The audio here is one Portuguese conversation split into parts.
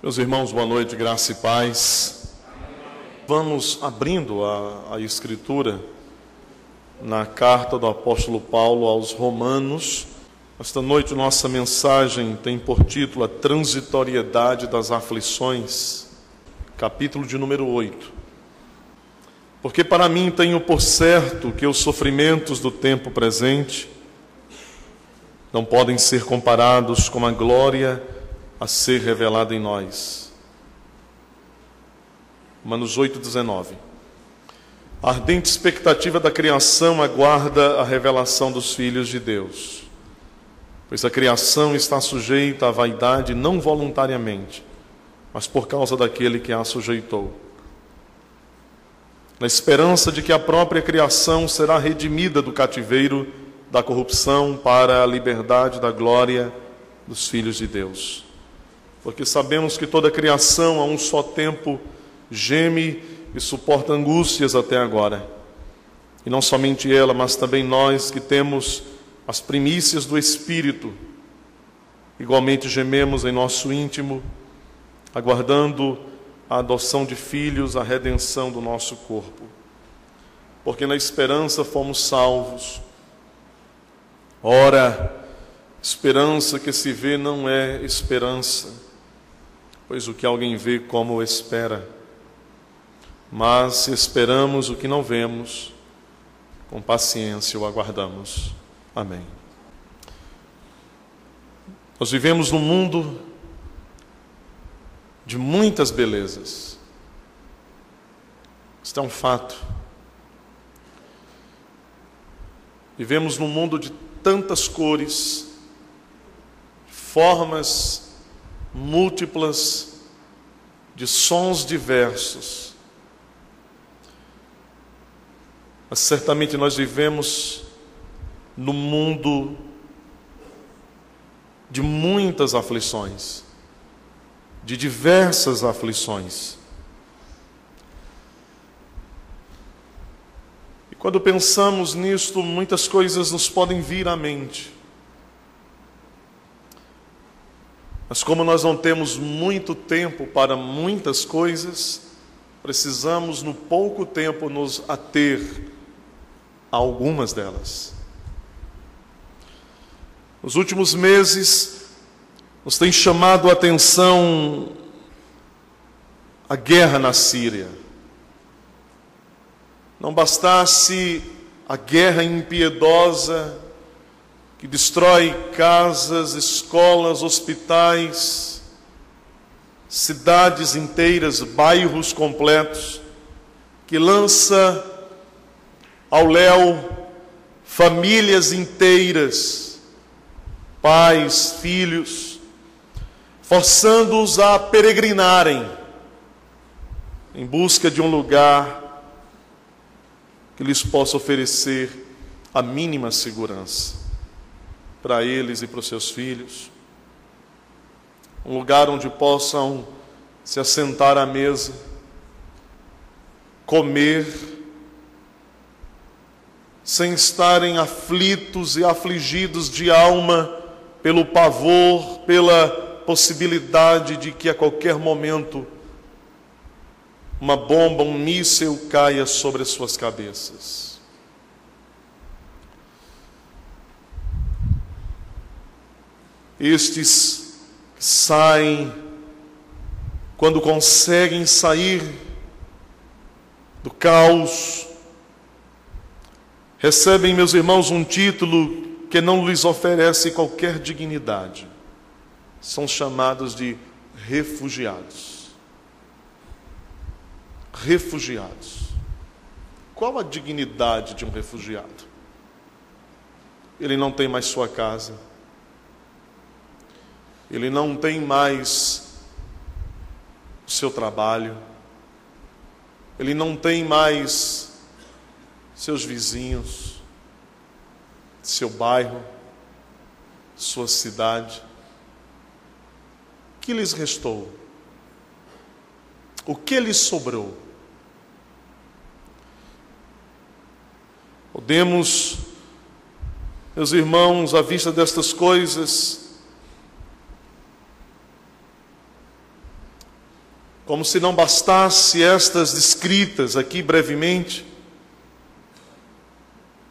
Meus irmãos, boa noite, graça e paz. Vamos abrindo a Escritura na carta do apóstolo Paulo aos Romanos. Esta noite nossa mensagem tem por título a transitoriedade das aflições, capítulo de número 8. Porque para mim tenho por certo que os sofrimentos do tempo presente não podem ser comparados com a glória a ser revelada em nós. Romanos 8:19. A ardente expectativa da criação aguarda a revelação dos filhos de Deus, pois a criação está sujeita à vaidade não voluntariamente, mas por causa daquele que a sujeitou, na esperança de que a própria criação será redimida do cativeiro da corrupção para a liberdade da glória dos filhos de Deus. Porque sabemos que toda a criação a um só tempo geme e suporta angústias até agora. E não somente ela, mas também nós que temos as primícias do Espírito, igualmente gememos em nosso íntimo, aguardando a adoção de filhos, a redenção do nosso corpo. Porque na esperança fomos salvos. Ora, esperança que se vê não é esperança, pois o que alguém vê como espera. Mas se esperamos o que não vemos, com paciência o aguardamos. Amém. Nós vivemos num mundo de muitas belezas. Isto é um fato. Vivemos num mundo de tantas cores, formas múltiplas, de sons diversos. Mas certamente nós vivemos num mundo de muitas aflições, de diversas aflições. E quando pensamos nisto, muitas coisas nos podem vir à mente. Mas como nós não temos muito tempo para muitas coisas, precisamos no pouco tempo nos ater a algumas delas. Nos últimos meses, nos tem chamado a atenção a guerra na Síria. Não bastasse a guerra impiedosa que destrói casas, escolas, hospitais, cidades inteiras, bairros completos, que lança ao léu famílias inteiras, pais, filhos, forçando-os a peregrinarem em busca de um lugar que lhes possa oferecer a mínima segurança para eles e para os seus filhos, um lugar onde possam se assentar à mesa, comer, sem estarem aflitos e afligidos de alma pelo pavor, pela possibilidade de que a qualquer momento uma bomba, um míssil caia sobre as suas cabeças. Estes saem, quando conseguem sair do caos, recebem, meus irmãos, um título que não lhes oferece qualquer dignidade. São chamados de refugiados. Refugiados. Qual a dignidade de um refugiado? Ele não tem mais sua casa. Ele não tem mais o seu trabalho. Ele não tem mais seus vizinhos, seu bairro, sua cidade. O que lhes restou? O que lhes sobrou? Podemos, meus irmãos, à vista destas coisas, Como se não bastasse estas descritas aqui brevemente,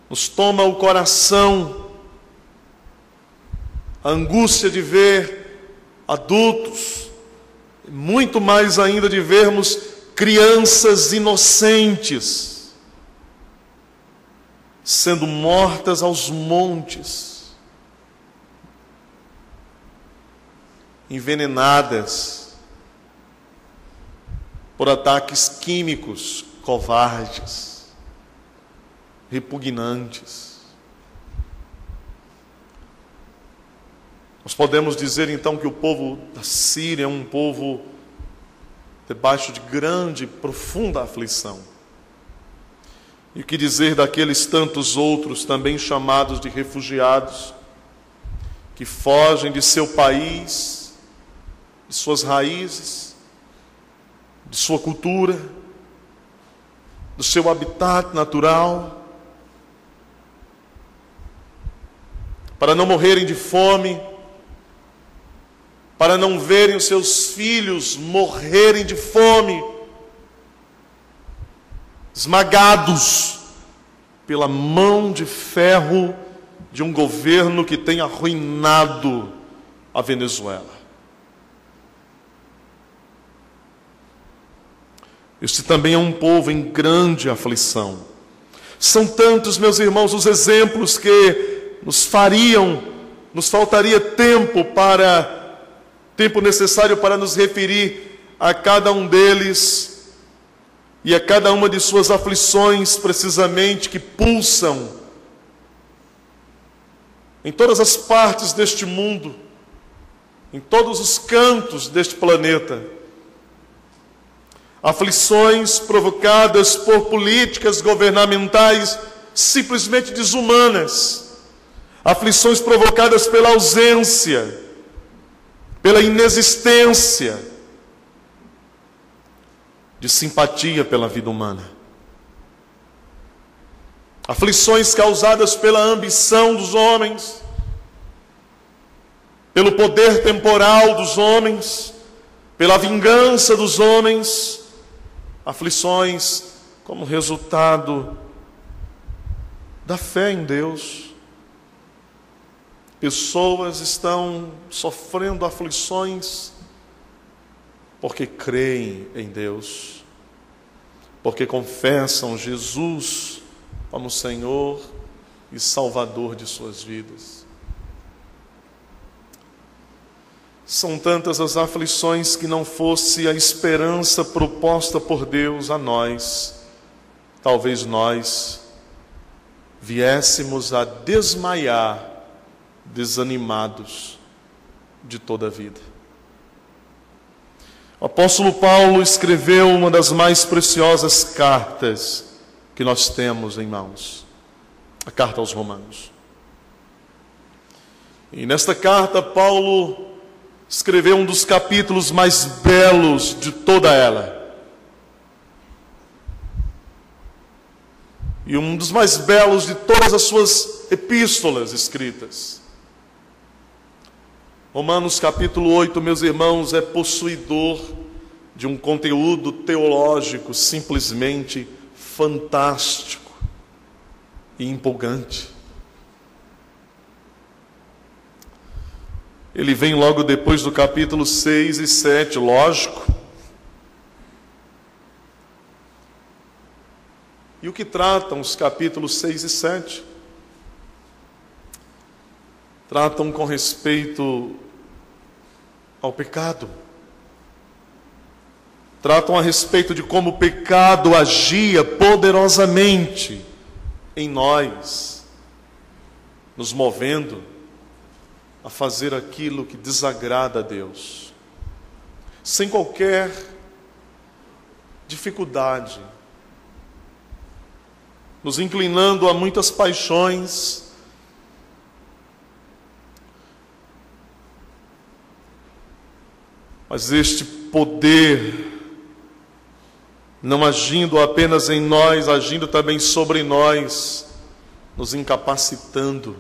nos toma o coração a angústia de ver adultos, muito mais ainda de vermos crianças inocentes sendo mortas aos montes, envenenadas por ataques químicos covardes, repugnantes. Nós podemos dizer então que o povo da Síria é um povo debaixo de grande, profunda aflição. E o que dizer daqueles tantos outros também chamados de refugiados, que fogem de seu país, de suas raízes, de sua cultura, do seu habitat natural, para não morrerem de fome, para não verem os seus filhos morrerem de fome, esmagados pela mão de ferro de um governo que tem arruinado a Venezuela. Este também é um povo em grande aflição. São tantos, meus irmãos, os exemplos que nos faltaria tempo necessário para nos referir a cada um deles e a cada uma de suas aflições, precisamente, que pulsam em todas as partes deste mundo, em todos os cantos deste planeta. Aflições provocadas por políticas governamentais simplesmente desumanas. Aflições provocadas pela ausência, pela inexistência de simpatia pela vida humana. Aflições causadas pela ambição dos homens, pelo poder temporal dos homens, pela vingança dos homens. Aflições como resultado da fé em Deus. Pessoas estão sofrendo aflições porque creem em Deus, porque confessam Jesus como Senhor e Salvador de suas vidas. São tantas as aflições que, não fosse a esperança proposta por Deus a nós, talvez nós viéssemos a desmaiar, desanimados de toda a vida. O apóstolo Paulo escreveu uma das mais preciosas cartas que nós temos em mãos, a carta aos Romanos. E nesta carta, Paulo escreveu um dos capítulos mais belos de toda ela. E um dos mais belos de todas as suas epístolas escritas. Romanos capítulo 8, meus irmãos, é possuidor de um conteúdo teológico simplesmente fantástico e empolgante. Ele vem logo depois do capítulo 6 e 7, lógico. E o que tratam os capítulos 6 e 7? Tratam com respeito ao pecado. Tratam a respeito de como o pecado agia poderosamente em nós, nos movendo a fazer aquilo que desagrada a Deus, sem qualquer dificuldade, nos inclinando a muitas paixões, mas este poder, não agindo apenas em nós, agindo também sobre nós, nos incapacitando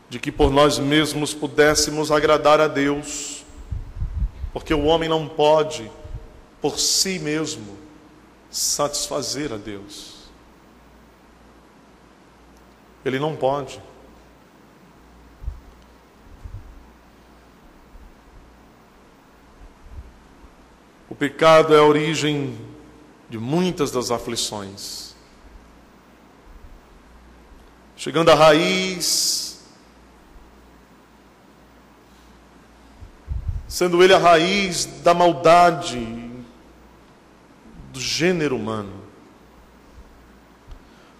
de que por nós mesmos pudéssemos agradar a Deus, Porque o homem não pode, por si mesmo, satisfazer a Deus. Ele não pode. O pecado é a origem de muitas das aflições. Chegando à raiz, sendo ele a raiz da maldade do gênero humano.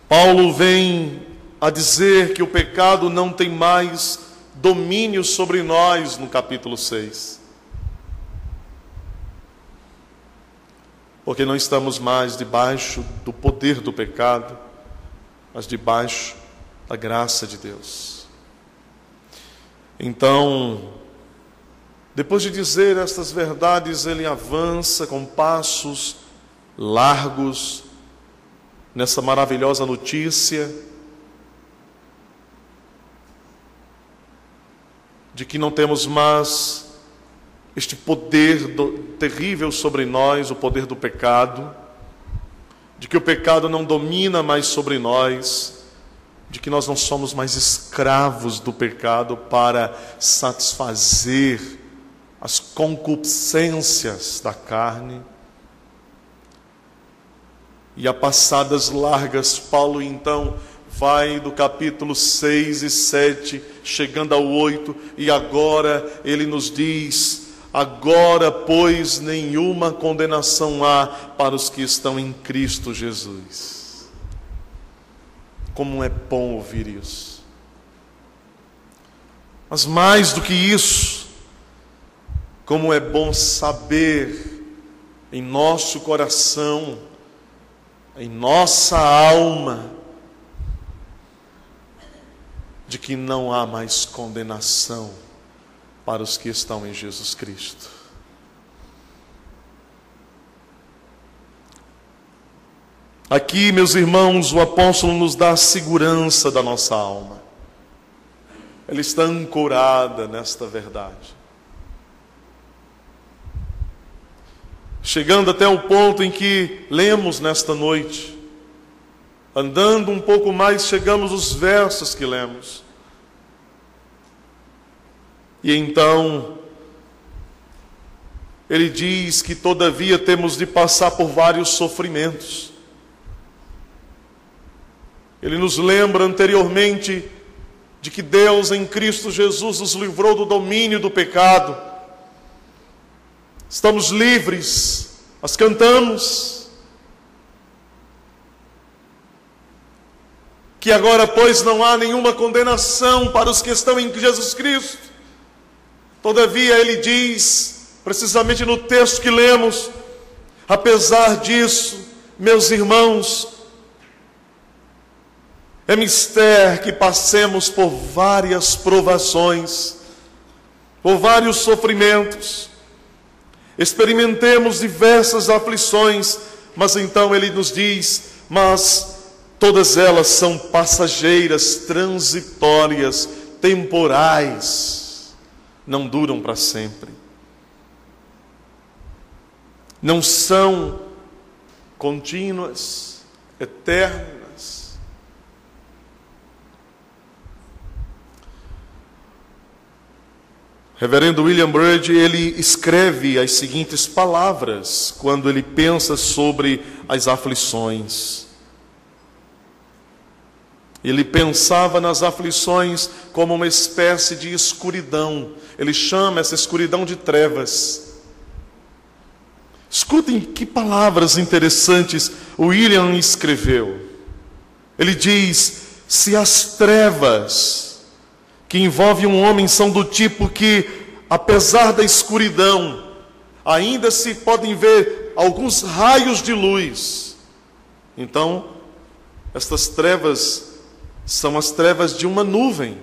Paulo vem a dizer que o pecado não tem mais domínio sobre nós no capítulo 6. Porque não estamos mais debaixo do poder do pecado, mas debaixo da graça de Deus. Então, depois de dizer estas verdades, ele avança com passos largos nessa maravilhosa notícia de que não temos mais este poder terrível sobre nós, o poder do pecado, de que o pecado não domina mais sobre nós, de que nós não somos mais escravos do pecado para satisfazer as concupiscências da carne. E a passadas largas, Paulo então vai do capítulo 6 e 7, chegando ao 8, e agora ele nos diz: agora, pois, nenhuma condenação há para os que estão em Cristo Jesus. Como é bom ouvir isso. Mas mais do que isso, como é bom saber em nosso coração, em nossa alma, de que não há mais condenação para os que estão em Jesus Cristo. Aqui, meus irmãos, o apóstolo nos dá a segurança da nossa alma. Ela está ancorada nesta verdade. Chegando até o ponto em que lemos nesta noite, andando um pouco mais, chegamos aos versos que lemos. E então, ele diz que todavia temos de passar por vários sofrimentos. Ele nos lembra anteriormente de que Deus em Cristo Jesus nos livrou do domínio do pecado. Estamos livres, nós cantamos. Que agora, pois, não há nenhuma condenação para os que estão em Jesus Cristo. Todavia, ele diz, precisamente no texto que lemos, apesar disso, meus irmãos, é mister que passemos por várias provações, por vários sofrimentos, experimentemos diversas aflições, mas então ele nos diz, mas todas elas são passageiras, transitórias, temporais, não duram para sempre. Não são contínuas, eternas. Reverendo William Bird, ele escreve as seguintes palavras quando ele pensa sobre as aflições. Ele pensava nas aflições como uma espécie de escuridão. Ele chama essa escuridão de trevas. Escutem que palavras interessantes o William escreveu. Ele diz: se as trevas que envolvem um homem são do tipo que, apesar da escuridão, ainda se podem ver alguns raios de luz, então estas trevas são as trevas de uma nuvem,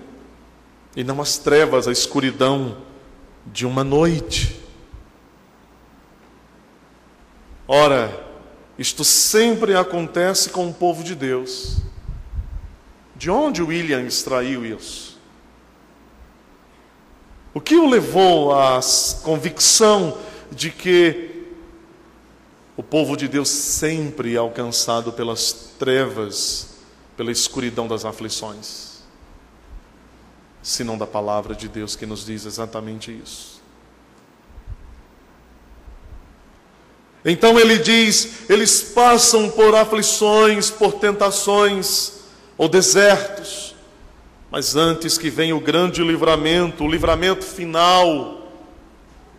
e não as trevas, a escuridão de uma noite. Ora, isto sempre acontece com o povo de Deus. De onde William extraiu isso? O que o levou à convicção de que o povo de Deus sempre é alcançado pelas trevas, pela escuridão das aflições? Se não da palavra de Deus que nos diz exatamente isso. Então ele diz, eles passam por aflições, por tentações ou desertos, mas antes que venha o grande livramento, o livramento final,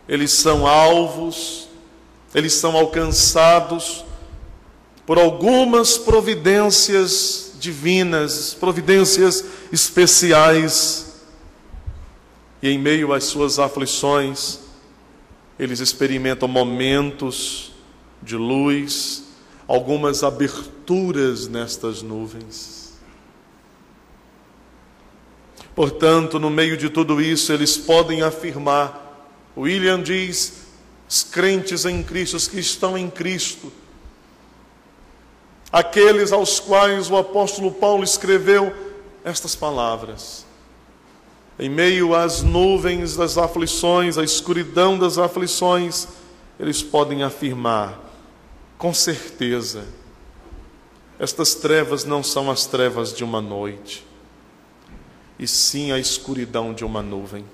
eles são alvos, eles são alcançados por algumas providências divinas, providências especiais. E em meio às suas aflições, eles experimentam momentos de luz, algumas aberturas nestas nuvens. Portanto, no meio de tudo isso, eles podem afirmar, William diz, os crentes em Cristo, os que estão em Cristo, aqueles aos quais o apóstolo Paulo escreveu estas palavras: em meio às nuvens das aflições, à escuridão das aflições, eles podem afirmar, com certeza, estas trevas não são as trevas de uma noite, e sim a escuridão de uma nuvem.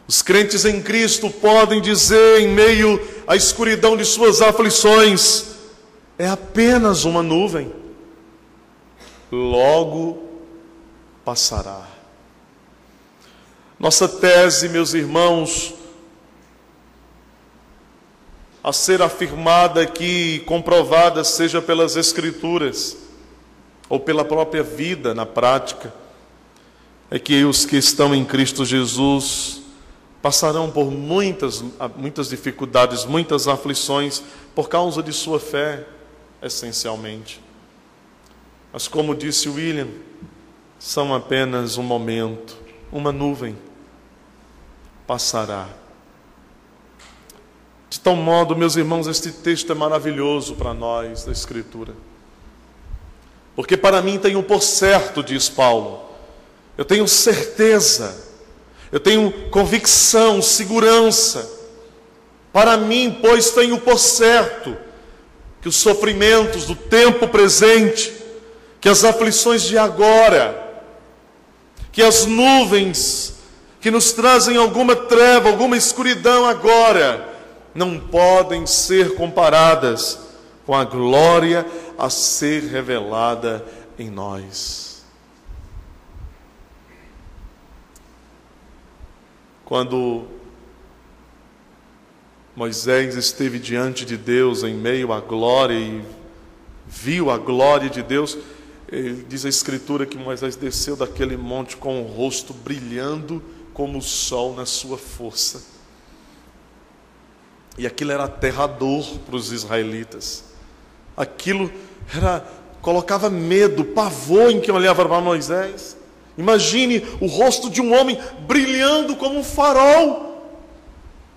Os crentes em Cristo podem dizer, em meio à escuridão de suas aflições, é apenas uma nuvem, logo passará. Nossa tese, meus irmãos, a ser afirmada aqui e comprovada, seja pelas Escrituras ou pela própria vida na prática, é que os que estão em Cristo Jesus passarão por muitas dificuldades, muitas aflições, por causa de sua fé, essencialmente. Mas como disse William, são apenas um momento, uma nuvem, passará. De tal modo, meus irmãos, este texto é maravilhoso para nós, da Escritura. Porque para mim tenho por certo, diz Paulo, eu tenho certeza, eu tenho convicção, segurança. Para mim, pois, tenho por certo que os sofrimentos do tempo presente, que as aflições de agora, que as nuvens que nos trazem alguma treva, alguma escuridão agora, não podem ser comparadas com a glória a ser revelada em nós. Quando Moisés esteve diante de Deus em meio à glória e viu a glória de Deus, diz a Escritura que Moisés desceu daquele monte com o rosto brilhando como o sol na sua força. E aquilo era aterrador para os israelitas. Aquilo colocava medo, pavor em quem olhava para Moisés. Imagine o rosto de um homem brilhando como um farol.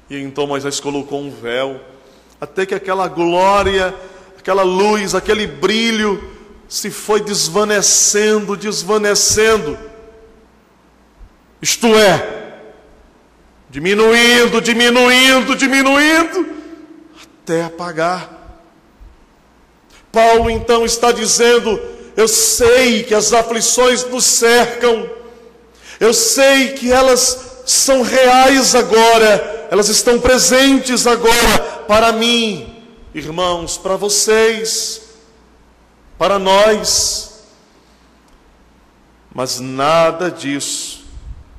E então Moisés colocou um véu, até que aquela glória, aquela luz, aquele brilho se foi desvanecendo. Isto é, diminuindo, até apagar. Paulo então está dizendo, eu sei que as aflições nos cercam, eu sei que elas são reais agora, elas estão presentes agora para mim, irmãos, para vocês, para nós, mas nada disso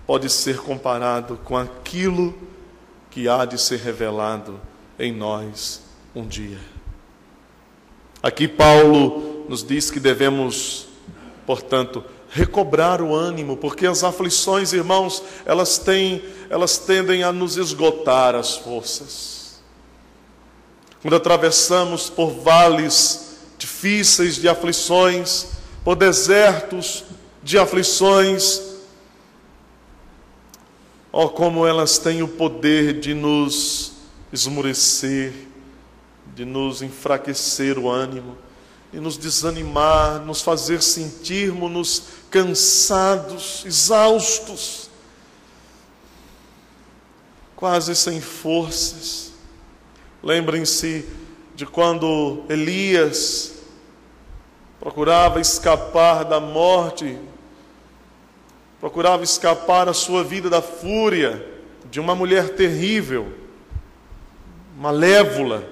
pode ser comparado com aquilo que há de ser revelado em nós um dia. Aqui Paulo nos diz que devemos, portanto, recobrar o ânimo, porque as aflições, irmãos, elas tendem a nos esgotar as forças. Quando atravessamos por vales difíceis de aflições, por desertos de aflições, como elas têm o poder de nos esmorecer, de nos enfraquecer o ânimo, de nos desanimar, nos fazer sentirmos-nos cansados, exaustos. quase sem forças. Lembrem-se de quando Elias procurava escapar da morte, procurava escapar a sua vida da fúria de uma mulher terrível, malévola,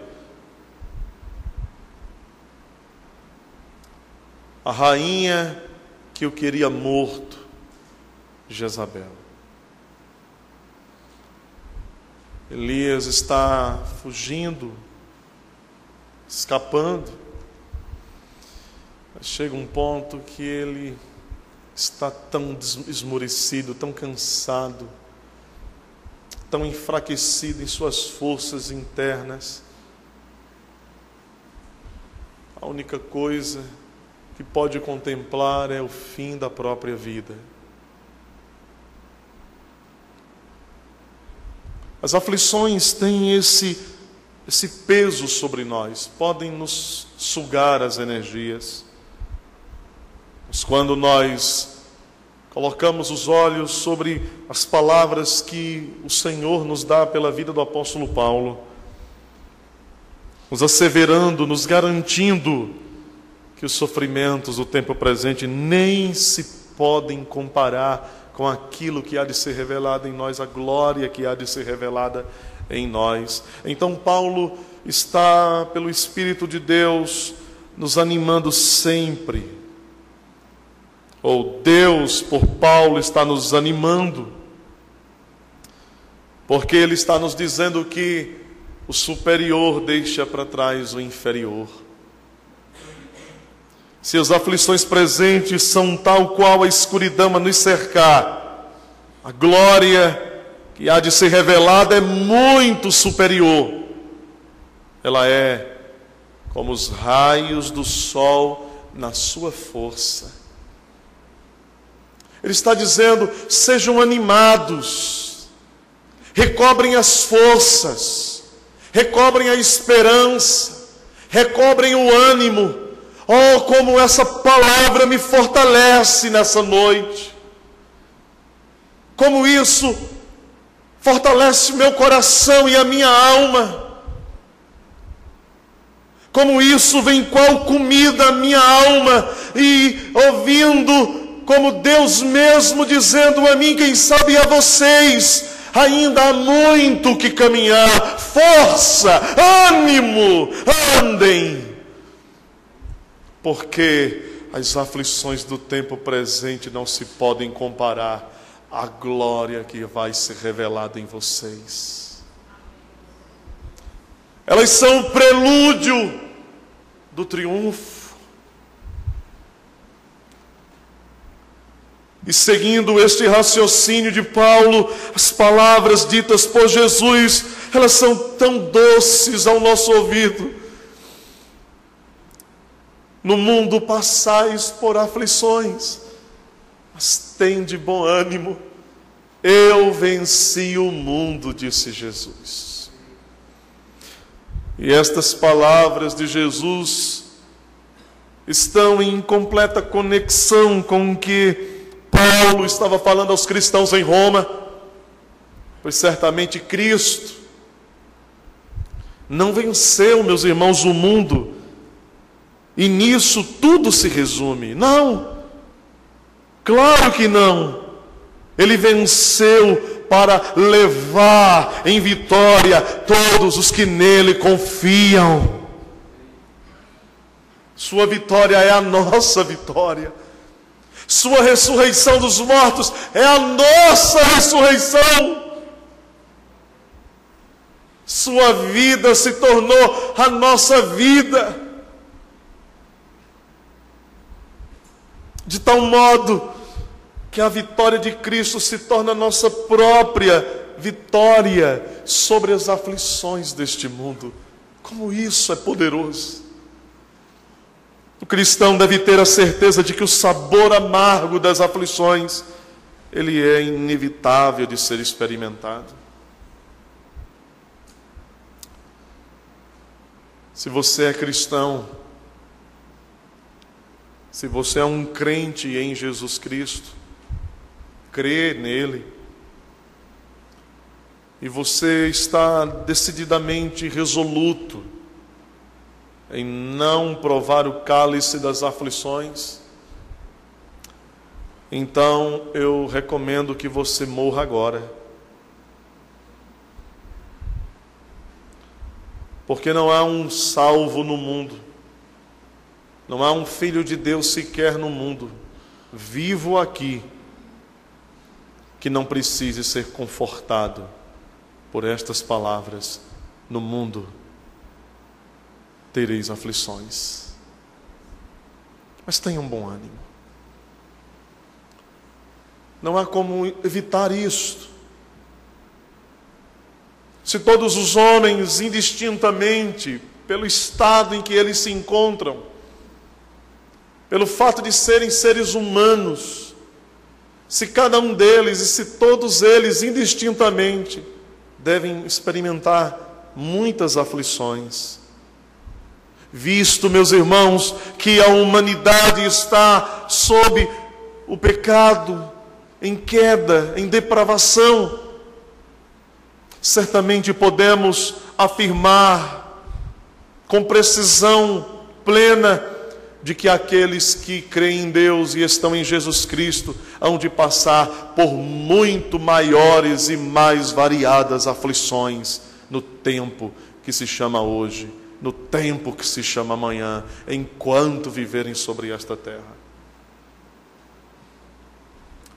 a rainha que o queria morto, Jezabel. Elias está fugindo, escapando, mas chega um ponto que ele está tão esmorecido, tão cansado, tão enfraquecido em suas forças internas. A única coisa que pode contemplar é o fim da própria vida. As aflições têm esse peso sobre nós, podem nos sugar as energias. Mas quando nós colocamos os olhos sobre as palavras que o Senhor nos dá pela vida do apóstolo Paulo, nos asseverando, nos garantindo que os sofrimentos do tempo presente nem se podem comparar com aquilo que há de ser revelado em nós, a glória que há de ser revelada em nós. Então Paulo está, pelo Espírito de Deus, nos animando sempre. Ou Deus, por Paulo, está nos animando, porque ele está nos dizendo que o superior deixa para trás o inferior. Se as aflições presentes são tal qual a escuridão a nos cercar, a glória que há de ser revelada é muito superior. Ela é como os raios do sol na sua força. Ele está dizendo: sejam animados, recobrem as forças, recobrem a esperança, recobrem o ânimo. Oh, como essa palavra me fortalece nessa noite. Como isso fortalece o meu coração e a minha alma. Como isso vem qual comida a minha alma. E ouvindo como Deus mesmo dizendo a mim, quem sabe a vocês, ainda há muito que caminhar. Força, ânimo, andem. Porque as aflições do tempo presente não se podem comparar à glória que vai ser revelada em vocês. Elas são o prelúdio do triunfo. E seguindo este raciocínio de Paulo, as palavras ditas por Jesus, elas são tão doces ao nosso ouvido. No mundo passais por aflições, mas tende bom ânimo. Eu venci o mundo, disse Jesus. E estas palavras de Jesus estão em completa conexão com o que Paulo estava falando aos cristãos em Roma. Pois certamente Cristo não venceu, meus irmãos, o mundo. E nisso tudo se resume. Não, claro que não. Ele venceu para levar em vitória todos os que nele confiam. Sua vitória é a nossa vitória. Sua ressurreição dos mortos é a nossa ressurreição. Sua vida se tornou a nossa vida. De tal modo que a vitória de Cristo se torna a nossa própria vitória sobre as aflições deste mundo. Como isso é poderoso! O cristão deve ter a certeza de que o sabor amargo das aflições, ele é inevitável de ser experimentado. Se você é cristão, se você é um crente em Jesus Cristo, crê nele, e você está decididamente resoluto em não provar o cálice das aflições, então eu recomendo que você morra agora. Porque não há um salvo no mundo, não há um filho de Deus sequer no mundo, vivo aqui, que não precise ser confortado por estas palavras: no mundo tereis aflições, mas tenham bom ânimo. Não há como evitar isto. Se todos os homens, indistintamente, pelo estado em que eles se encontram, pelo fato de serem seres humanos, se cada um deles e se todos eles, indistintamente, devem experimentar muitas aflições, visto, meus irmãos, que a humanidade está sob o pecado, em queda, em depravação, certamente podemos afirmar com precisão plena de que aqueles que creem em Deus e estão em Jesus Cristo hão de passar por muito maiores e mais variadas aflições no tempo que se chama hoje, no tempo que se chama amanhã, enquanto viverem sobre esta terra.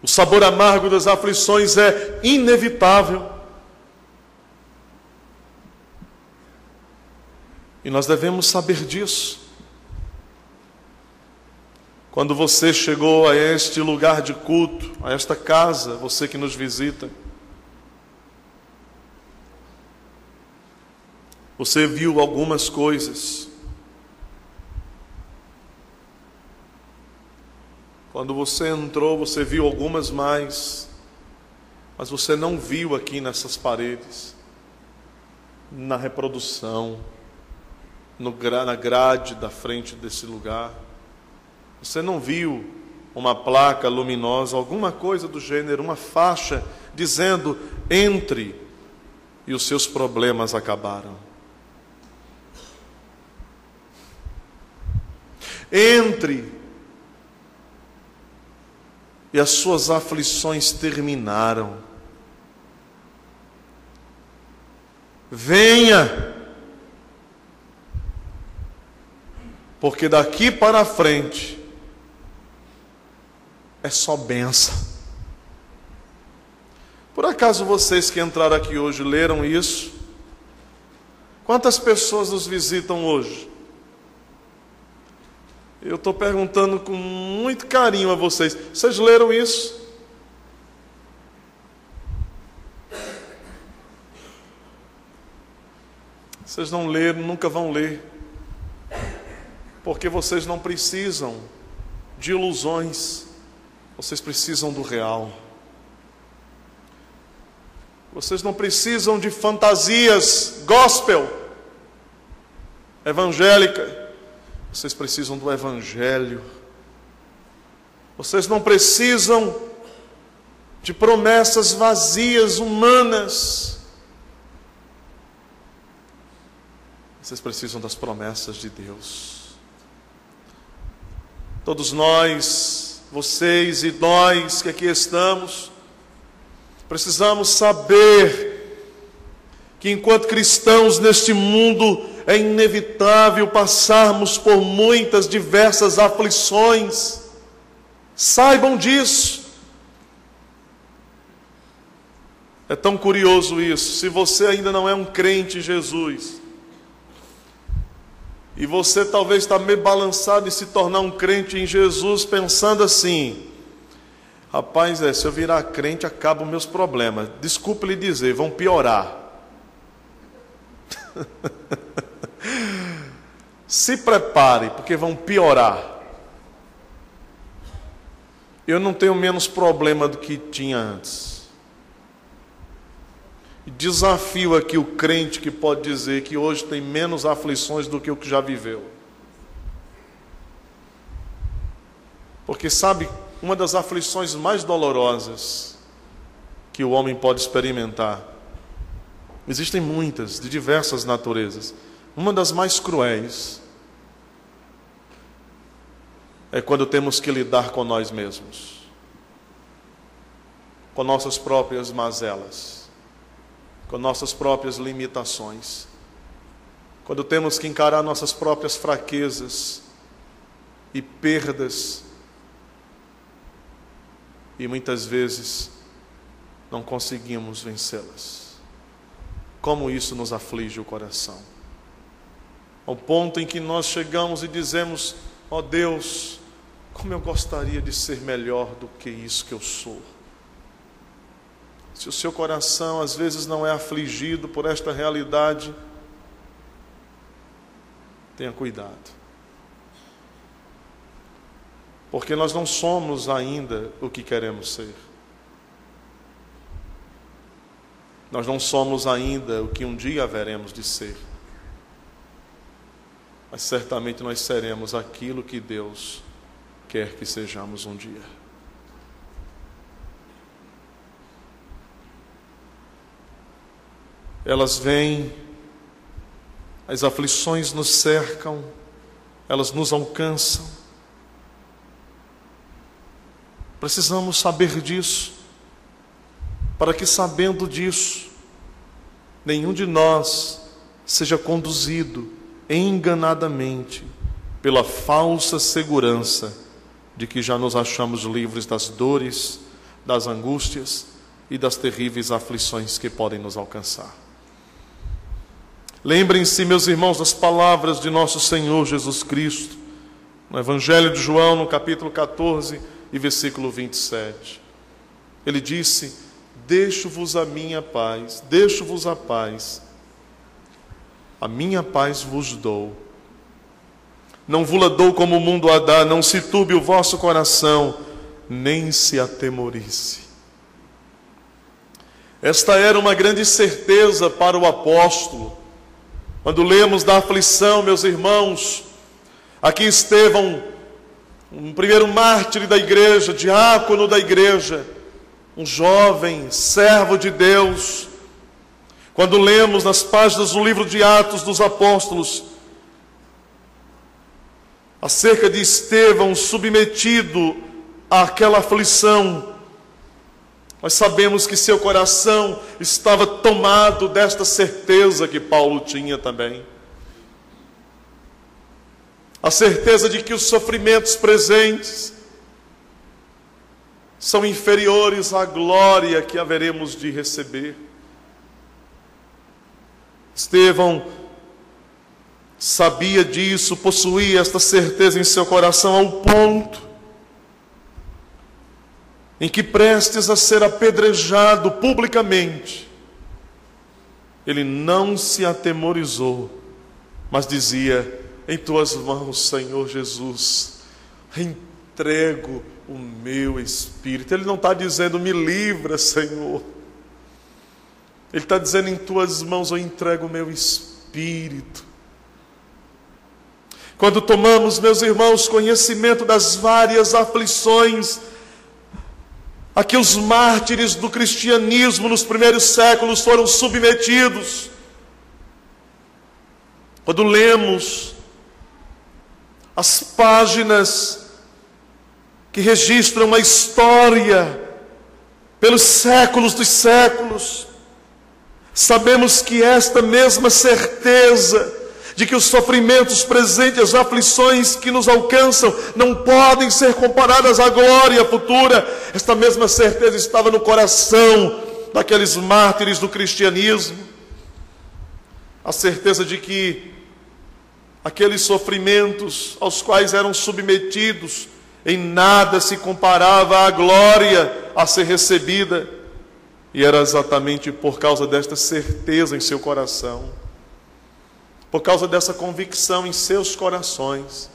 O sabor amargo das aflições é inevitável. E nós devemos saber disso. Quando você chegou a este lugar de culto, a esta casa, você que nos visita, você viu algumas coisas. Quando você entrou, você viu algumas mais, mas você não viu aqui nessas paredes, na reprodução, na grade da frente desse lugar. Você não viu uma placa luminosa, alguma coisa do gênero, uma faixa dizendo: entre e os seus problemas acabaram. Entre e as suas aflições terminaram. Venha, porque daqui para frente é só bênção. Por acaso vocês que entraram aqui hoje leram isso? Quantas pessoas nos visitam hoje? Eu estou perguntando com muito carinho a vocês. Vocês leram isso? Vocês não leram, nunca vão ler. Porque vocês não precisam de ilusões. Vocês precisam do real. Vocês não precisam de fantasias gospel, evangélica. Vocês precisam do Evangelho. Vocês não precisam de promessas vazias, humanas. Vocês precisam das promessas de Deus. Todos nós, vocês e nós que aqui estamos, precisamos saber que enquanto cristãos neste mundo é inevitável passarmos por muitas diversas aflições. Saibam disso. É tão curioso isso. Se você ainda não é um crente em Jesus, e você talvez está meio balançado em se tornar um crente em Jesus, pensando assim: rapaz, se eu virar crente, acabam meus problemas. Desculpe lhe dizer, vão piorar. Se prepare, porque vão piorar. Eu não tenho menos problema do que tinha antes. Desafio aqui o crente que pode dizer que hoje tem menos aflições do que o que já viveu. Porque sabe, uma das aflições mais dolorosas que o homem pode experimentar Existem muitas, de diversas naturezas. Uma das mais cruéis é quando temos que lidar com nós mesmos, com nossas próprias mazelas, com nossas próprias limitações, quando temos que encarar nossas próprias fraquezas e perdas, e muitas vezes não conseguimos vencê-las. Como isso nos aflige o coração, ao ponto em que nós chegamos e dizemos: ó Deus, como eu gostaria de ser melhor do que isso que eu sou. Se o seu coração às vezes não é afligido por esta realidade, tenha cuidado, porque nós não somos ainda o que queremos ser. Nós não somos ainda o que um dia haveremos de ser. Mas certamente nós seremos aquilo que Deus quer que sejamos um dia. Elas vêm, as aflições nos cercam, elas nos alcançam. Precisamos saber disso, para que, sabendo disso, nenhum de nós seja conduzido enganadamente pela falsa segurança de que já nos achamos livres das dores, das angústias e das terríveis aflições que podem nos alcançar. Lembrem-se, meus irmãos, das palavras de nosso Senhor Jesus Cristo, no Evangelho de João, no capítulo 14 e versículo 27. Ele disse: deixo-vos a minha paz, deixo-vos a minha paz vos dou. Não vos-la dou como o mundo a dá, não se turbe o vosso coração, nem se atemorize. Esta era uma grande certeza para o apóstolo. Quando lemos da aflição, meus irmãos, aqui Estevão, um primeiro mártir da igreja, diácono da igreja, um jovem servo de Deus. Quando lemos nas páginas do livro de Atos dos Apóstolos acerca de Estevão submetido àquela aflição, nós sabemos que seu coração estava tomado desta certeza que Paulo tinha também. A certeza de que os sofrimentos presentes são inferiores à glória que haveremos de receber. Estevão sabia disso, possuía esta certeza em seu coração, ao ponto em que, prestes a ser apedrejado publicamente, ele não se atemorizou, mas dizia: em tuas mãos, Senhor Jesus, entrego o meu espírito. Ele não está dizendo: me livra, Senhor. Ele está dizendo: em tuas mãos eu entrego o meu espírito. Quando tomamos, meus irmãos, conhecimento das várias aflições a que os mártires do cristianismo nos primeiros séculos foram submetidos, quando lemos as páginas que registram a história pelos séculos dos séculos, sabemos que esta mesma certeza de que os sofrimentos presentes, as aflições que nos alcançam, não podem ser comparadas à glória futura, esta mesma certeza estava no coração daqueles mártires do cristianismo. A certeza de que aqueles sofrimentos aos quais eram submetidos em nada se comparava à glória a ser recebida, e era exatamente por causa desta certeza em seu coração, por causa dessa convicção em seus corações,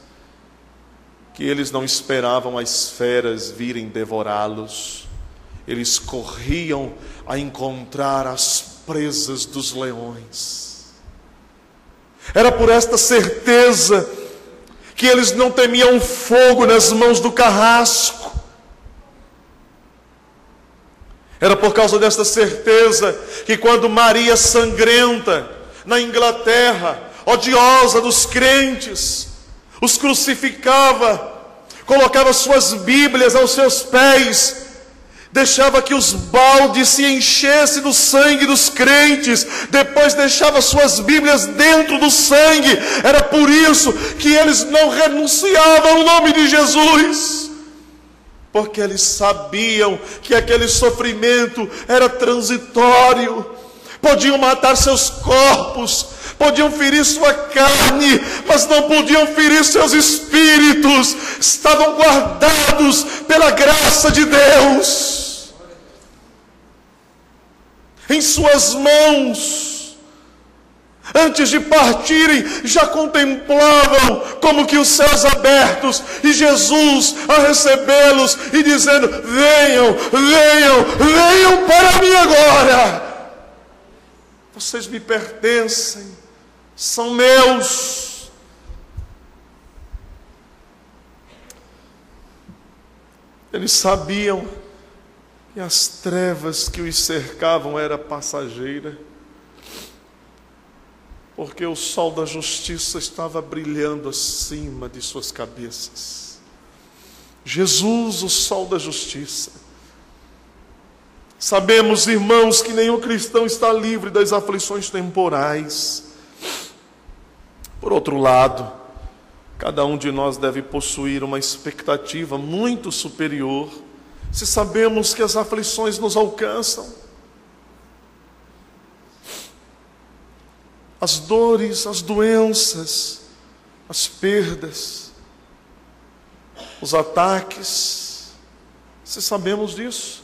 que eles não esperavam as feras virem devorá-los. Eles corriam a encontrar as presas dos leões. Era por esta certeza que eles não temiam fogo nas mãos do carrasco. Era por causa desta certeza que quando Maria sangrenta, na Inglaterra, odiosa dos crentes, os crucificava, colocava suas Bíblias aos seus pés, deixava que os baldes se enchessem do sangue dos crentes, depois deixava suas Bíblias dentro do sangue. Era por isso que eles não renunciavam ao nome de Jesus, porque eles sabiam que aquele sofrimento era transitório. Podiam matar seus corpos, podiam ferir sua carne, mas não podiam ferir seus espíritos. Estavam guardados pela graça de Deus em suas mãos. Antes de partirem, já contemplavam como que os céus abertos e Jesus a recebê-los e dizendo: venham, venham, venham para mim agora. Vocês me pertencem, são meus. Eles sabiam que as trevas que os cercavam era passageira, porque o sol da justiça estava brilhando acima de suas cabeças. Jesus, o sol da justiça. Sabemos, irmãos, que nenhum cristão está livre das aflições temporais. Por outro lado, cada um de nós deve possuir uma expectativa muito superior, se sabemos que as aflições nos alcançam. As dores, as doenças, as perdas, os ataques, se sabemos disso.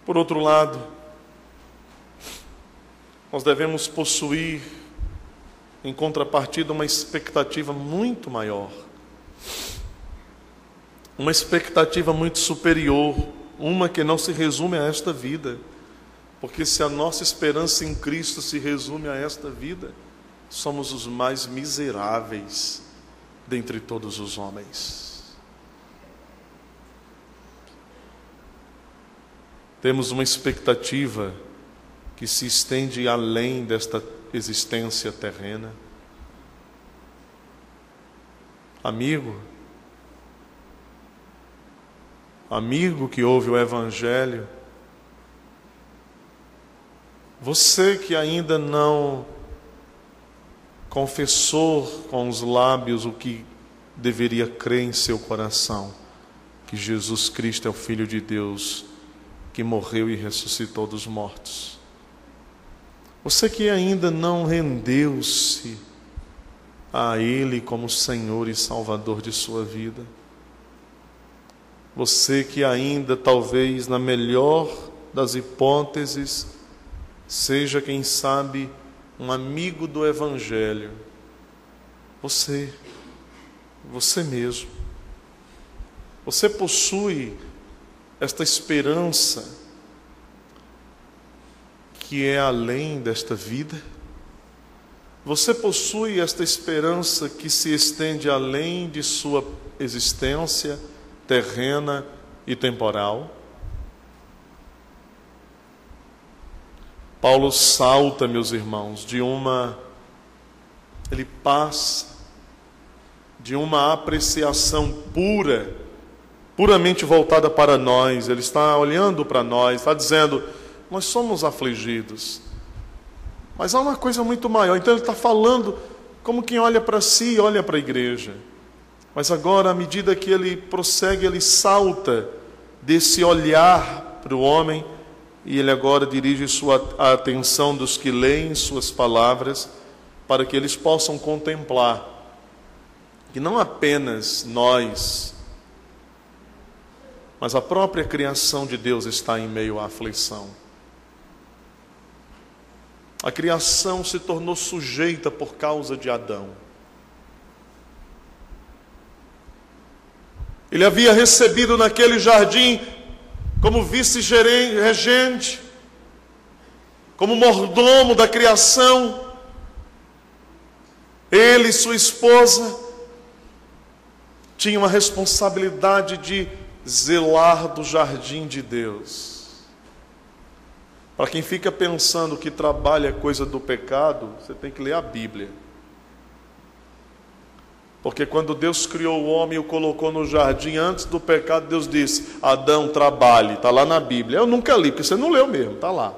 Por outro lado, nós devemos possuir, em contrapartida, uma expectativa muito maior, uma expectativa muito superior, uma que não se resume a esta vida, porque se a nossa esperança em Cristo se resume a esta vida, somos os mais miseráveis dentre todos os homens. Temos uma expectativa que se estende além desta existência terrena. Amigo que ouve o Evangelho, você que ainda não confessou com os lábios o que deveria crer em seu coração, que Jesus Cristo é o Filho de Deus, que morreu e ressuscitou dos mortos. Você que ainda não rendeu-se a Ele como Senhor e Salvador de sua vida. Você que ainda, talvez, na melhor das hipóteses, seja, quem sabe, um amigo do Evangelho. Você mesmo. Você possui esta esperança que é além desta vida? Você possui esta esperança que se estende além de sua existência terrena e temporal? Paulo salta, meus irmãos, ele passa de uma apreciação puramente voltada para nós. Ele está olhando para nós, está dizendo: nós somos afligidos, mas há uma coisa muito maior. Então ele está falando como quem olha para si e olha para a igreja. Mas agora, à medida que ele prossegue, ele salta desse olhar para o homem, e ele agora dirige a atenção dos que leem suas palavras, para que eles possam contemplar que não apenas nós, mas a própria criação de Deus está em meio à aflição. A criação se tornou sujeita por causa de Adão. Ele havia recebido naquele jardim como vice-regente, como mordomo da criação. Ele e sua esposa tinham a responsabilidade de zelar do jardim de Deus. Para quem fica pensando que trabalho é coisa do pecado, você tem que ler a Bíblia. Porque quando Deus criou o homem e o colocou no jardim, antes do pecado, Deus disse: Adão, trabalhe. Está lá na Bíblia. Eu nunca li, porque você não leu mesmo, está lá.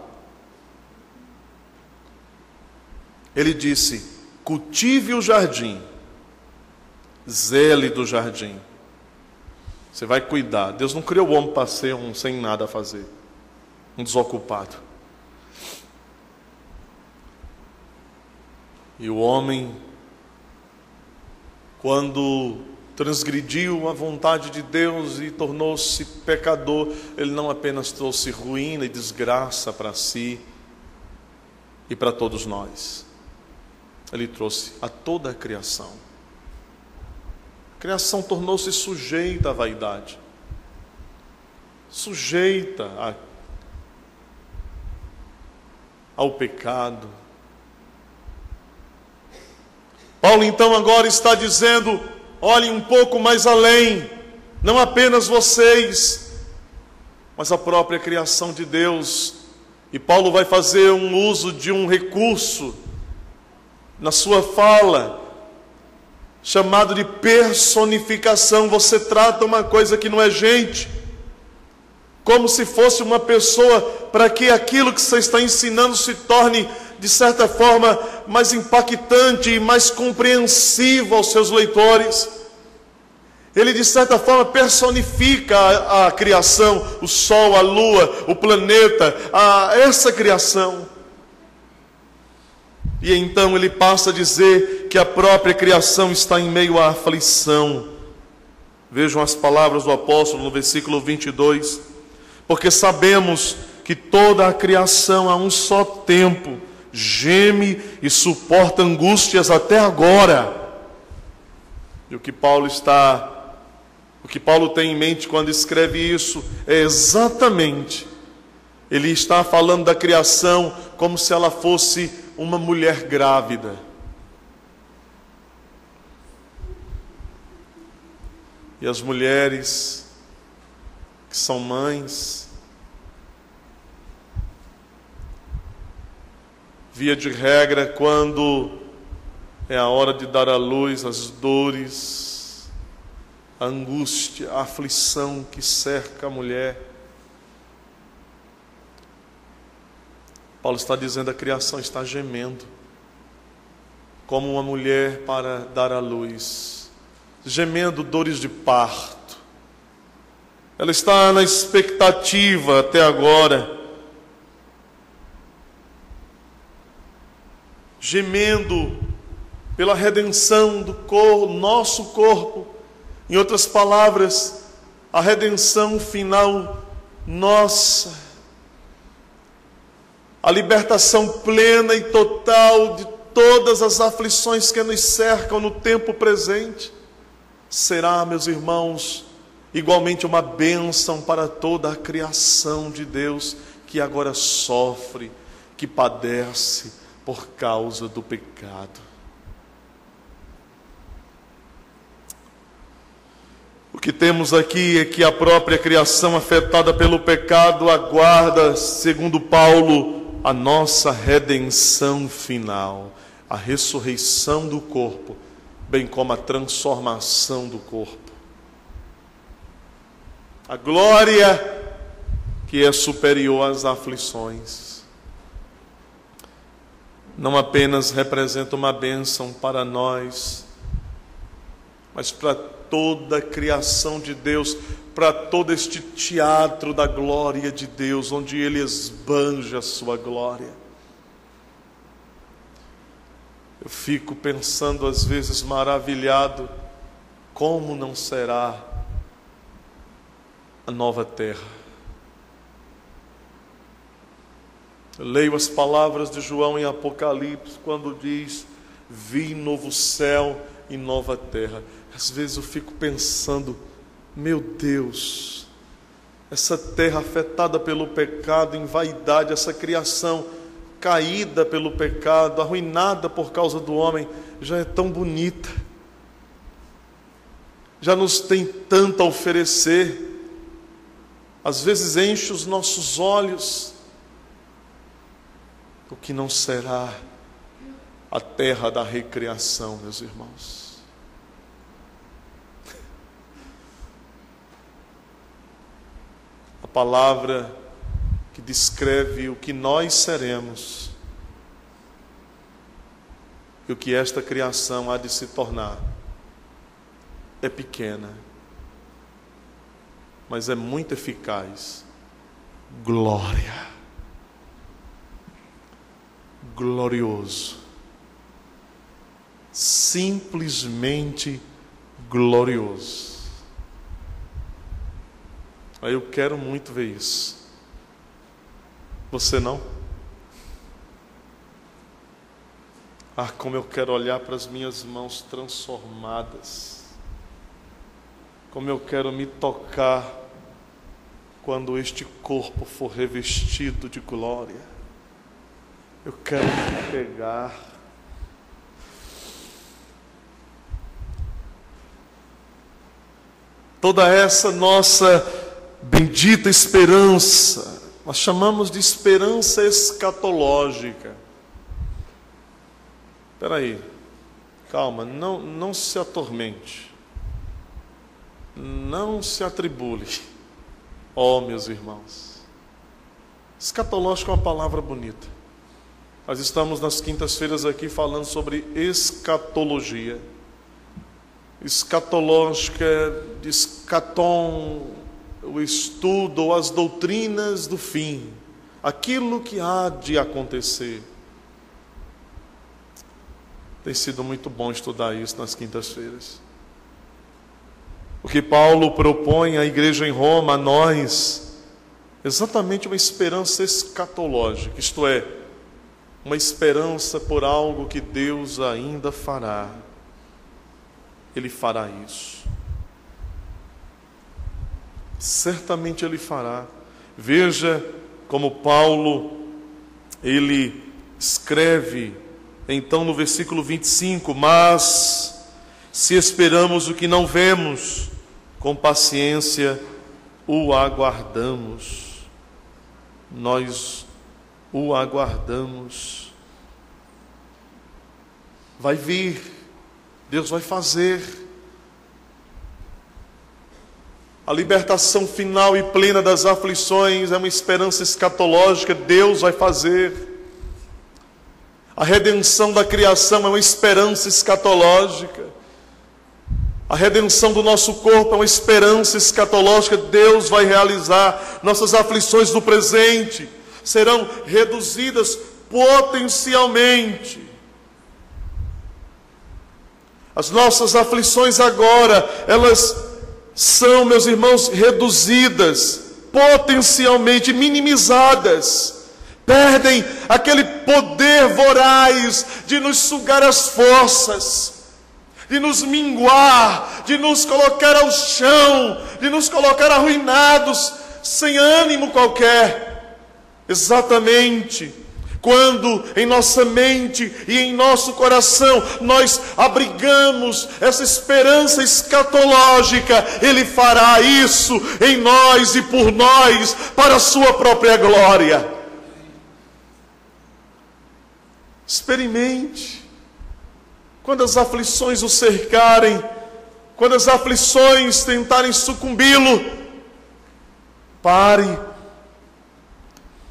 Ele disse: cultive o jardim, zele do jardim. Você vai cuidar. Deus não criou o homem para ser sem nada a fazer, um desocupado. E o homem, quando transgrediu a vontade de Deus e tornou-se pecador, ele não apenas trouxe ruína e desgraça para si e para todos nós, ele trouxe a toda a criação. A criação tornou-se sujeita à vaidade, sujeita ao pecado. Paulo então agora está dizendo: olhem um pouco mais além, não apenas vocês, mas a própria criação de Deus. E Paulo vai fazer um uso de um recurso na sua fala, chamado de personificação. Você trata uma coisa que não é gente, como se fosse uma pessoa, para que aquilo que você está ensinando se torne, de certa forma, mais impactante e mais compreensivo aos seus leitores. Ele, de certa forma, personifica a criação, o sol, a lua, o planeta, essa criação. E então ele passa a dizer que a própria criação está em meio à aflição. Vejam as palavras do apóstolo no versículo 22. Porque sabemos que toda a criação a um só tempo geme e suporta angústias até agora. E o que Paulo tem em mente quando escreve isso é exatamente, ele está falando da criação como se ela fosse uma mulher grávida. E as mulheres que são mães, via de regra, quando é a hora de dar à luz, as dores, a angústia, a aflição que cerca a mulher, Paulo está dizendo: a criação está gemendo, como uma mulher para dar à luz, gemendo dores de parto. Ela está na expectativa até agora, gemendo pela redenção do nosso corpo. Em outras palavras, a redenção final nossa, a libertação plena e total de todas as aflições que nos cercam no tempo presente, será, meus irmãos, igualmente uma bênção para toda a criação de Deus, que agora sofre, que padece por causa do pecado. O que temos aqui é que a própria criação afetada pelo pecado aguarda, segundo Paulo, a nossa redenção final, a ressurreição do corpo, bem como a transformação do corpo. A glória que é superior às aflições. Não apenas representa uma bênção para nós, mas para toda a criação de Deus, para todo este teatro da glória de Deus, onde Ele esbanja a sua glória. Eu fico pensando às vezes maravilhado, como não será a nova terra. Eu leio as palavras de João em Apocalipse, quando diz: vi novo céu e nova terra. Às vezes eu fico pensando, meu Deus, essa terra afetada pelo pecado, em vaidade, essa criação caída pelo pecado, arruinada por causa do homem, já é tão bonita, já nos tem tanto a oferecer, às vezes enche os nossos olhos. O que não será a terra da recriação, meus irmãos? A palavra que descreve o que nós seremos e o que esta criação há de se tornar é pequena, mas é muito eficaz. Glória. Glorioso. Simplesmente glorioso. Eu quero muito ver isso. Você não? Como eu quero olhar para as minhas mãos transformadas. Como eu quero me tocar quando este corpo for revestido de glória. Eu quero me pegar. Toda essa nossa bendita esperança, nós chamamos de esperança escatológica. Espera aí, calma, não se atormente, não se atribule. Oh, meus irmãos, escatológico é uma palavra bonita. Nós estamos nas quintas-feiras aqui falando sobre escatologia. Escatológica, de escatom, o estudo ou as doutrinas do fim, aquilo que há de acontecer. Tem sido muito bom estudar isso nas quintas-feiras. O que Paulo propõe à igreja em Roma, a nós, exatamente uma esperança escatológica, isto é, uma esperança por algo que Deus ainda fará. Ele fará isso. Certamente Ele fará. Veja como Paulo, ele escreve, então no versículo 25, mas se esperamos o que não vemos, com paciência o aguardamos. Nós o aguardamos. Vai vir. Deus vai fazer. A libertação final e plena das aflições é uma esperança escatológica. Deus vai fazer. A redenção da criação é uma esperança escatológica. A redenção do nosso corpo é uma esperança escatológica. Deus vai realizar. Nossas aflições do presente serão reduzidas potencialmente. As nossas aflições agora, elas são, meus irmãos, reduzidas, potencialmente minimizadas. Perdem aquele poder voraz de nos sugar as forças, de nos minguar, de nos colocar ao chão, de nos colocar arruinados, sem ânimo qualquer. Exatamente quando em nossa mente e em nosso coração nós abrigamos essa esperança escatológica, Ele fará isso em nós e por nós, para a sua própria glória. Experimente. Quando as aflições o cercarem, quando as aflições tentarem sucumbi-lo, pare.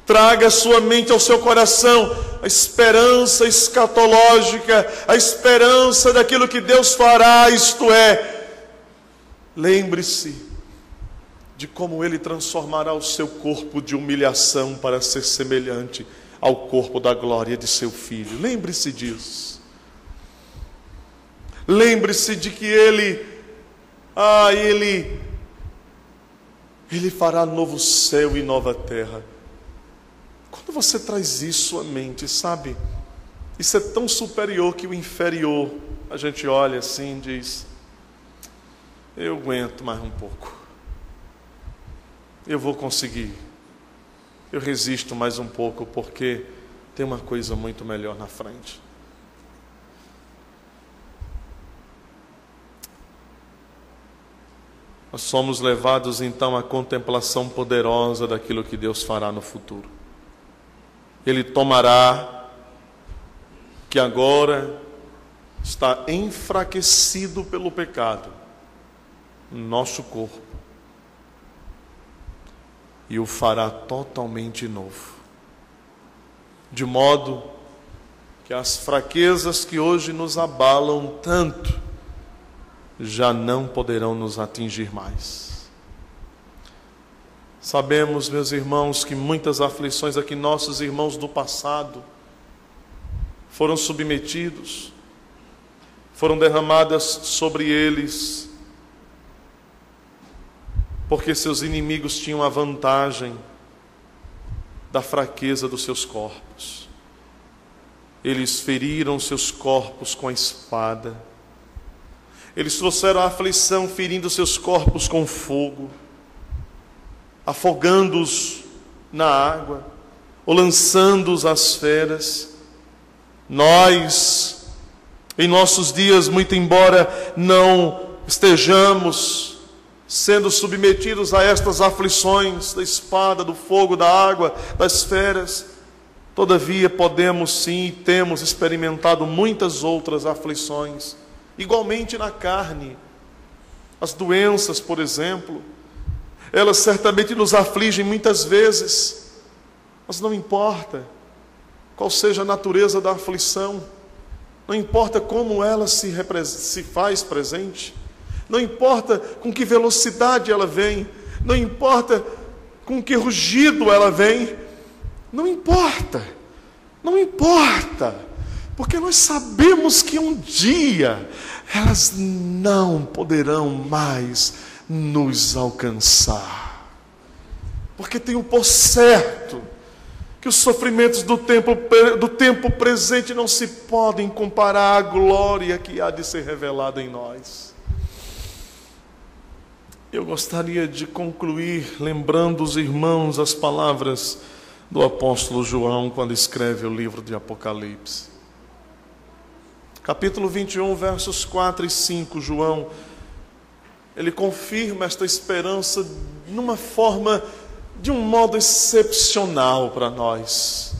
Traga a sua mente ao seu coração a esperança escatológica, a esperança daquilo que Deus fará, isto é, lembre-se de como Ele transformará o seu corpo de humilhação para ser semelhante ao corpo da glória de seu Filho. Lembre-se disso. Lembre-se de que Ele fará novo céu e nova terra. Quando você traz isso à mente, sabe? Isso é tão superior que o inferior, a gente olha assim e diz: eu aguento mais um pouco. Eu vou conseguir. Eu resisto mais um pouco porque tem uma coisa muito melhor na frente. nós somos levados então à contemplação poderosa daquilo que Deus fará no futuro. Ele tomará que agora está enfraquecido pelo pecado, nosso corpo, e o fará totalmente novo, de modo que as fraquezas que hoje nos abalam tanto já não poderão nos atingir mais. Sabemos, meus irmãos, que muitas aflições a que nossos irmãos do passado foram submetidos, foram derramadas sobre eles, porque seus inimigos tinham a vantagem da fraqueza dos seus corpos. Eles feriram seus corpos com a espada. Eles trouxeram a aflição, ferindo seus corpos com fogo, afogando-os na água, ou lançando-os às feras. Nós, em nossos dias, muito embora não estejamos sendo submetidos a estas aflições da espada, do fogo, da água, das feras, todavia podemos sim e temos experimentado muitas outras aflições, igualmente na carne. As doenças, por exemplo, elas certamente nos afligem muitas vezes, mas não importa qual seja a natureza da aflição, não importa como ela se faz presente, não importa com que velocidade ela vem, não importa com que rugido ela vem, não importa, porque nós sabemos que um dia elas não poderão mais nos alcançar, porque tenho por certo que os sofrimentos do tempo presente não se podem comparar à glória que há de ser revelada em nós. Eu gostaria de concluir lembrando os irmãos as palavras do apóstolo João quando escreve o livro de Apocalipse. Capítulo 21, versos 4 e 5, João, ele confirma esta esperança de um modo excepcional para nós.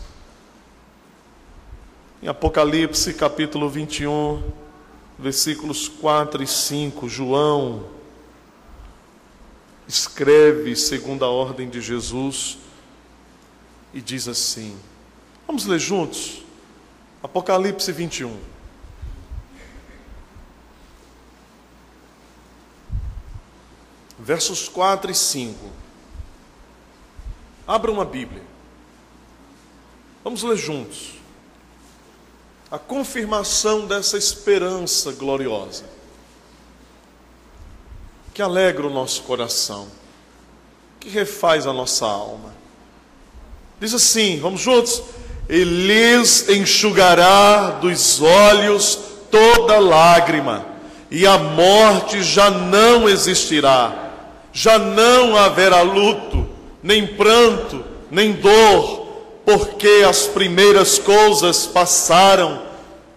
Em Apocalipse, capítulo 21, versículos 4 e 5, João escreve segundo a ordem de Jesus e diz assim, vamos ler juntos? Apocalipse 21. Versos 4 e 5. Abra uma Bíblia. Vamos ler juntos. A confirmação dessa esperança gloriosa, que alegra o nosso coração, que refaz a nossa alma. Diz assim, vamos juntos? Ele lhes enxugará dos olhos toda lágrima, e a morte já não existirá, já não haverá luto, nem pranto, nem dor, porque as primeiras coisas passaram.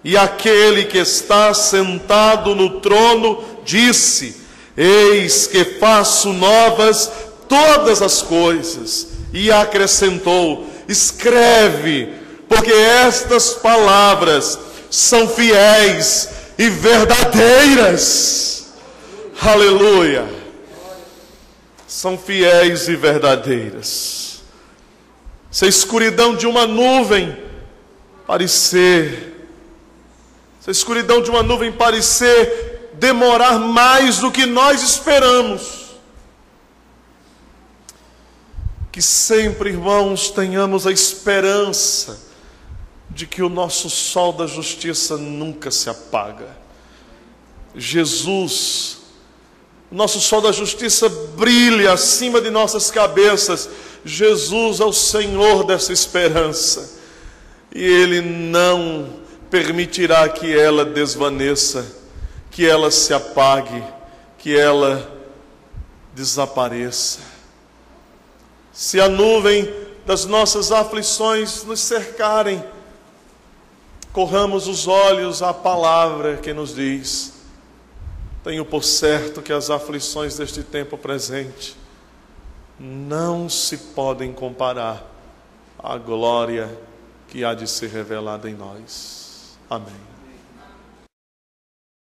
E aquele que está sentado no trono disse, eis que faço novas todas as coisas. E acrescentou, escreve, porque estas palavras são fiéis e verdadeiras. Aleluia! São fiéis e verdadeiras. Se a escuridão de uma nuvem parecer demorar mais do que nós esperamos, que sempre, irmãos, tenhamos a esperança de que o nosso sol da justiça nunca se apaga. Jesus, nosso sol da justiça brilha acima de nossas cabeças. Jesus é o Senhor dessa esperança, e Ele não permitirá que ela desvaneça, que ela se apague, que ela desapareça. Se a nuvem das nossas aflições nos cercarem, corramos os olhos à palavra que nos diz, tenho por certo que as aflições deste tempo presente não se podem comparar à glória que há de ser revelada em nós. Amém.